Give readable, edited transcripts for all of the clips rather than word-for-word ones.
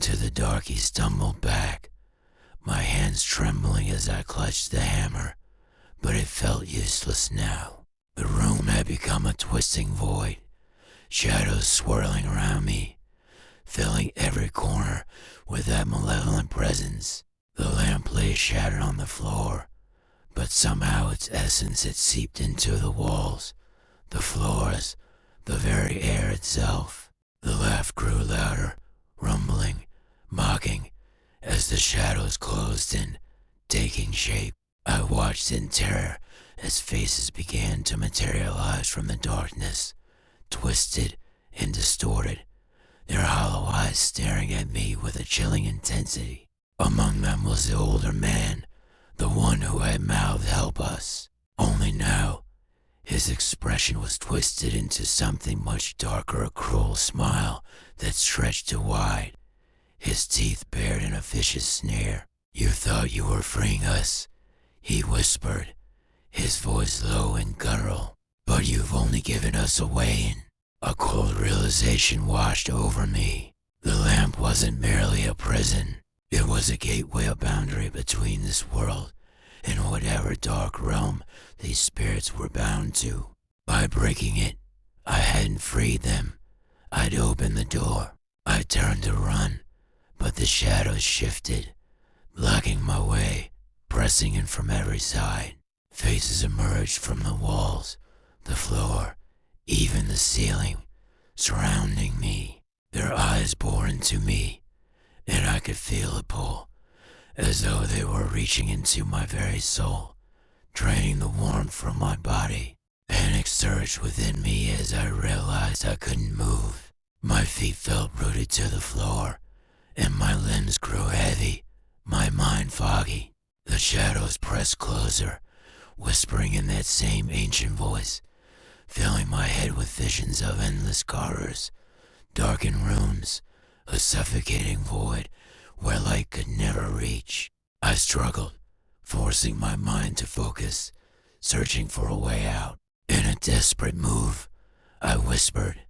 Into the dark he stumbled back, my hands trembling as I clutched the hammer, but it felt useless now. The room had become a twisting void, shadows swirling around me, filling every corner with that malevolent presence. The lamp lay shattered on the floor, but somehow its essence had seeped into the walls, the floors, the very air itself. The laugh grew louder, rumbling, mocking, as the shadows closed in, taking shape. I watched in terror as faces began to materialize from the darkness, twisted and distorted, their hollow eyes staring at me with a chilling intensity. Among them was the older man, the one who had mouthed "help us." Only now, his expression was twisted into something much darker, a cruel smile that stretched too wide, his teeth bared in a vicious sneer. "You thought you were freeing us," he whispered, his voice low and guttural, "but you've only given us away in." A cold realization washed over me. The lamp wasn't merely a prison. It was a gateway, a boundary between this world and whatever dark realm these spirits were bound to. By breaking it, I hadn't freed them. I'd opened the door. I turned to run, but the shadows shifted, blocking my way, pressing in from every side. Faces emerged from the walls, the floor, even the ceiling, surrounding me. Their eyes bore into me, and I could feel a pull, as though they were reaching into my very soul, draining the warmth from my body. Panic surged within me as I realized I couldn't move. My feet felt rooted to the floor, and my limbs grew heavy, my mind foggy. The shadows pressed closer, whispering in that same ancient voice, filling my head with visions of endless corridors, darkened rooms, a suffocating void where light could never reach. I struggled, forcing my mind to focus, searching for a way out. In a desperate move, I whispered,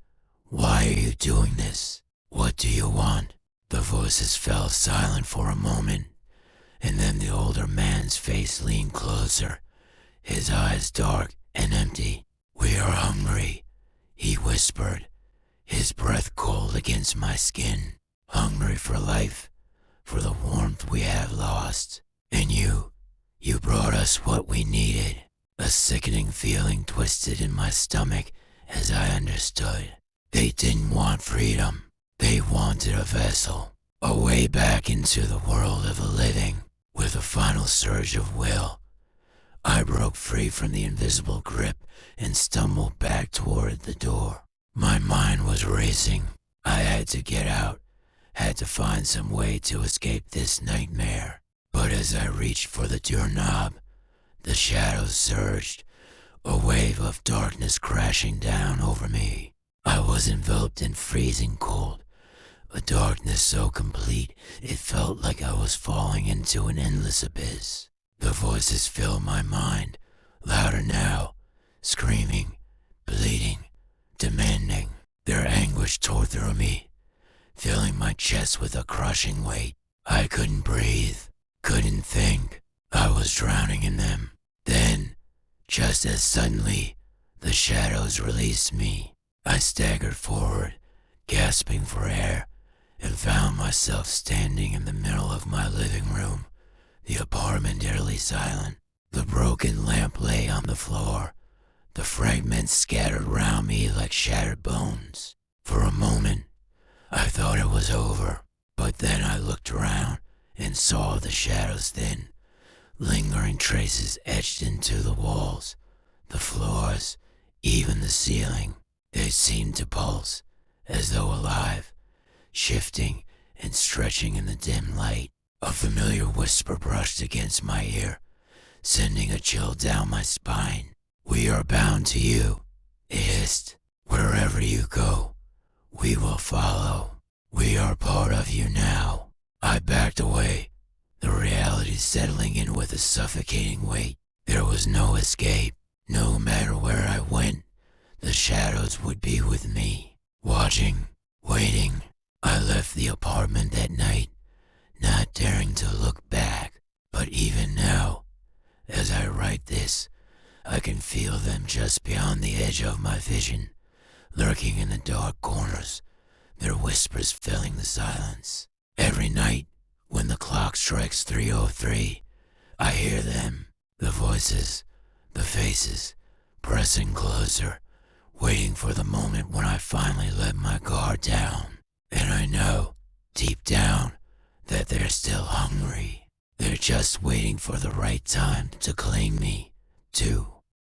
"Why are you doing this? What do you want?" The voices fell silent for a moment, and then the older man's face leaned closer, his eyes dark and empty. "We are hungry," he whispered, his breath cold against my skin. "Hungry for life, for the warmth we have lost. And you brought us what we needed." A sickening feeling twisted in my stomach as I understood. They didn't want freedom. They wanted a vessel, a way back into the world of the living. With a final surge of will, I broke free from the invisible grip and stumbled back toward the door. My mind was racing. I had to get out, had to find some way to escape this nightmare. But as I reached for the doorknob, the shadows surged, a wave of darkness crashing down over me. I was enveloped in freezing cold, a darkness so complete it felt like I was falling into an endless abyss. The voices filled my mind, louder now, screaming, pleading, demanding. Their anguish tore through me, filling my chest with a crushing weight. I couldn't breathe, couldn't think. I was drowning in them. Then, just as suddenly, the shadows released me. I staggered forward, gasping for air, and found myself standing in the middle of my living room, the apartment eerily silent. The broken lamp lay on the floor, the fragments scattered round me like shattered bones. For a moment, I thought it was over, but then I looked around and saw the shadows thin, lingering traces etched into the walls, the floors, even the ceiling. They seemed to pulse, as though alive, shifting and stretching in the dim light. A familiar whisper brushed against my ear, sending a chill down my spine. "We are bound to you," it hissed. "Wherever you go, we will follow. We are part of you now." I backed away, the reality settling in with a suffocating weight. There was no escape. No matter where I went, the shadows would be with me, watching, waiting. I left the apartment that night Even now, as I write this, I can feel them just beyond the edge of my vision, lurking in the dark corners, their whispers filling the silence. Every night, when the clock strikes 3:03, I hear them, the voices, the faces, pressing closer, waiting for the moment when I finally let my guard down. And I know, deep down, that they're still hungry. They're just waiting for the right time to claim me, too.